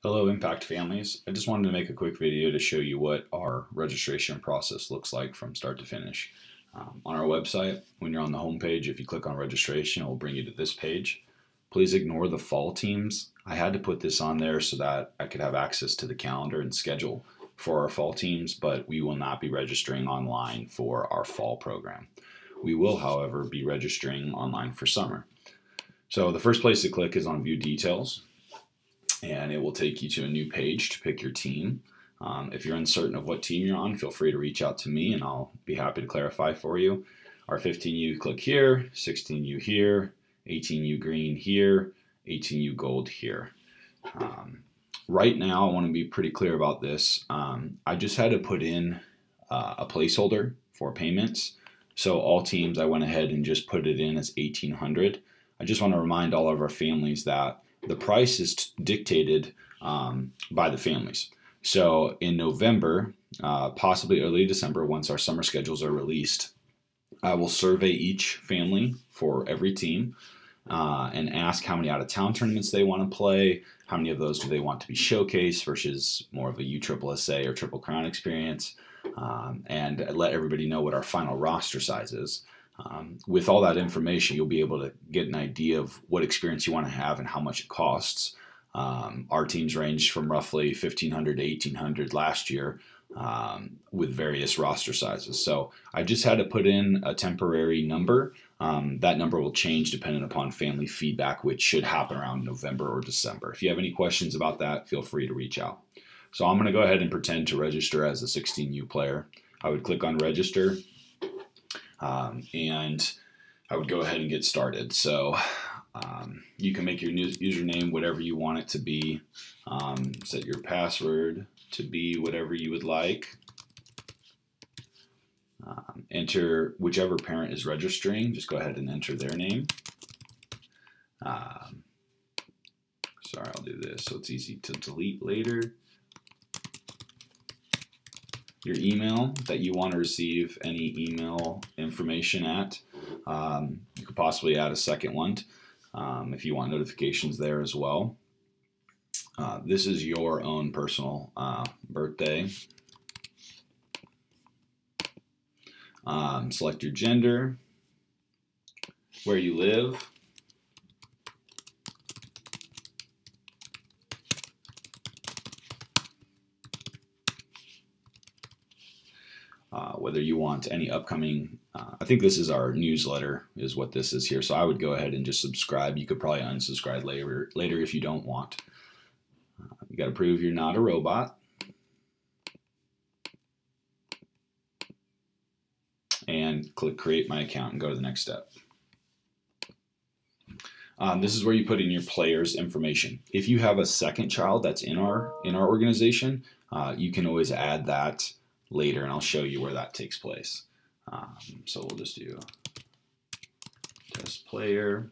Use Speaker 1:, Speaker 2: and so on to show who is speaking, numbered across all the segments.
Speaker 1: Hello, Impact families. I just wanted to make a quick video to show you what our registration process looks like from start to finish. On our website, when you're on the home page, if you click on registration, it will bring you to this page. Please ignore the fall teams. I had to put this on there so that I could have access to the calendar and schedule for our fall teams, but we will not be registering online for our fall program. We will, however, be registering online for summer. So the first place to click is on View Details, and it will take you to a new page to pick your team. If you're uncertain of what team you're on, feel free to reach out to me and I'll be happy to clarify for you. Our 15U click here, 16U here, 18U green here, 18U gold here. Right now, I want to be pretty clear about this. I just had to put in a placeholder for payments. So all teams, I went ahead and just put it in as 1800. I just want to remind all of our families that the price is dictated by the families. So in November, possibly early December, once our summer schedules are released, I will survey each family for every team and ask how many out-of-town tournaments they want to play, how many of those do they want to be showcased versus more of a USSSA or Triple Crown experience, and let everybody know what our final roster size is. With all that information, you'll be able to get an idea of what experience you want to have and how much it costs. Our teams ranged from roughly 1,500 to 1,800 last year with various roster sizes. So I just had to put in a temporary number. That number will change depending upon family feedback, which should happen around November or December. If you have any questions about that, feel free to reach out. So I'm going to go ahead and pretend to register as a 16U player. I would click on register. And I would go ahead and get started. So you can make your username whatever you want it to be. Set your password to be whatever you would like. Enter whichever parent is registering. Just go ahead and enter their name. Sorry, I'll do this so it's easy to delete later. Your email that you want to receive any email information at. You could possibly add a second one if you want notifications there as well. This is your own personal birthday. Select your gender, where you live, whether you want any upcoming, I think this is our newsletter is what this is here. So I would go ahead and just subscribe. You could probably unsubscribe later if you don't want. You got to prove you're not a robot. And click create my account and go to the next step. This is where you put in your player's information. If you have a second child that's in our organization, you can always add that later, and I'll show you where that takes place. So we'll just do test player,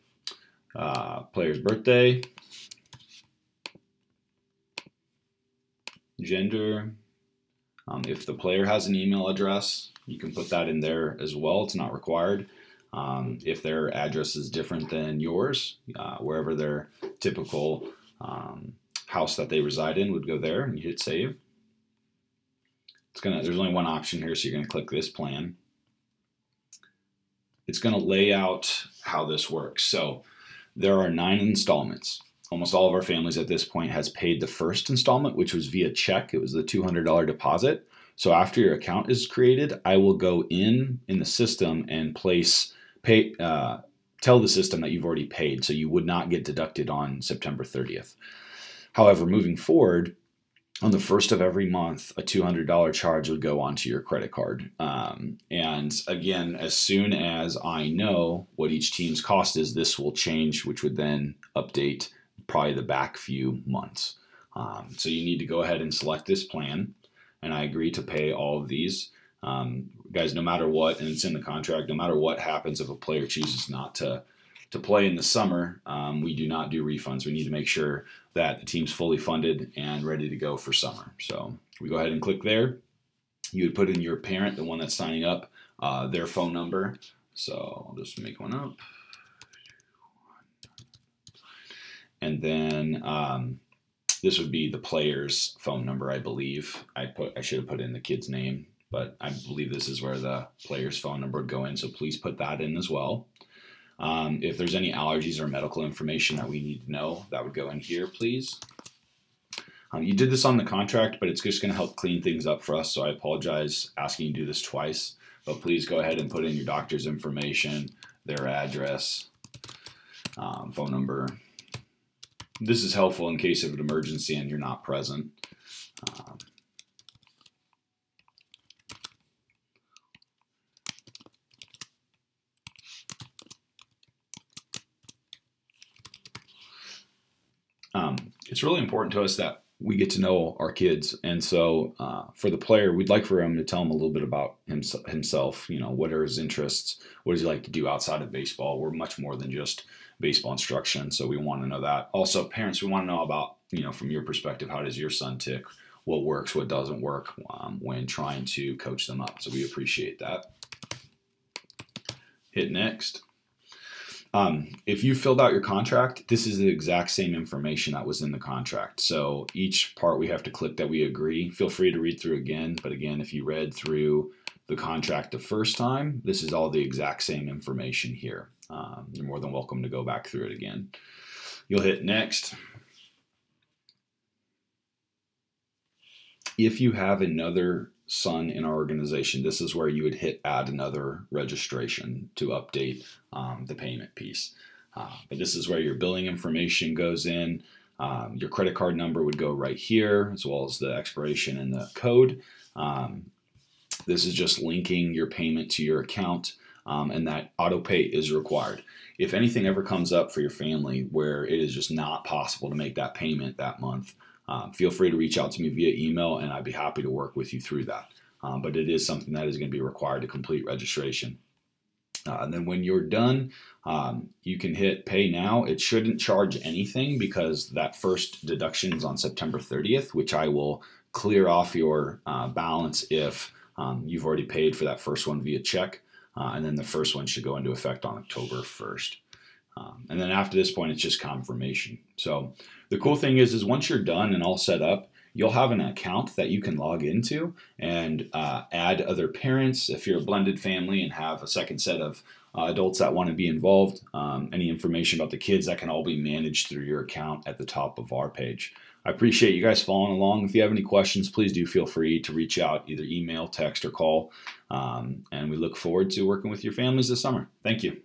Speaker 1: player's birthday, gender. If the player has an email address, you can put that in there as well. It's not required. If their address is different than yours, wherever their typical house that they reside in would go there, and you hit save. There's only one option here, so you're going to click this plan. It's going to lay out how this works. So there are 9 installments. Almost all of our families at this point has paid the first installment, which was via check. It was the $200 deposit. So after your account is created, I will go in the system and tell the system that you've already paid, so you would not get deducted on September 30th. However, moving forward, on the first of every month, a $200 charge would go onto your credit card. And again, as soon as I know what each team's cost is, this will change, which would then update probably the back few months. So you need to go ahead and select this plan, and I agree to pay all of these. Guys, no matter what, and it's in the contract, no matter what happens if a player chooses not to play in the summer, we do not do refunds. We need to make sure that the team's fully funded and ready to go for summer. So we go ahead and click there. You would put in your parent, the one that's signing up, their phone number. So I'll just make one up. And then This would be the player's phone number, I believe. I should have put in the kid's name, but I believe this is where the player's phone number would go in, so please put that in as well. If there's any allergies or medical information that we need to know, that would go in here, please. You did this on the contract, but it's just going to help clean things up for us, so I apologize asking you to do this twice. But please go ahead and put in your doctor's information, their address, phone number. This is helpful in case of an emergency and you're not present. It's really important to us that we get to know our kids, and so for the player, we'd like for him to tell him a little bit about himself. You know, what are his interests? What does he like to do outside of baseball? We're much more than just baseball instruction, so we want to know that. Also, parents, we want to know about, you know, from your perspective, how does your son tick? What works? What doesn't work when trying to coach them up? So we appreciate that. Hit next. If you filled out your contract, this is the exact same information that was in the contract. So each part we have to click that we agree. Feel free to read through again. But again, if you read through the contract the first time, this is all the exact same information here. You're more than welcome to go back through it again. You'll hit next. If you have another son in our organization, this is where you would hit add another registration to update the payment piece. But this is where your billing information goes in. Your credit card number would go right here, as well as the expiration and the code. This is just linking your payment to your account, and that auto pay is required. If anything ever comes up for your family where it is just not possible to make that payment that month, feel free to reach out to me via email, and I'd be happy to work with you through that. But it is something that is going to be required to complete registration. And then when you're done, you can hit pay now. It shouldn't charge anything because that first deduction is on September 30th, which I will clear off your balance if you've already paid for that first one via check. And then the first one should go into effect on October 1st. And then after this point, it's just confirmation. So the cool thing is once you're done and all set up, you'll have an account that you can log into and add other parents if you're a blended family and have a second set of adults that want to be involved. Any information about the kids, that can all be managed through your account at the top of our page. I appreciate you guys following along. If you have any questions, please do feel free to reach out, either email, text, or call. And we look forward to working with your families this summer. Thank you.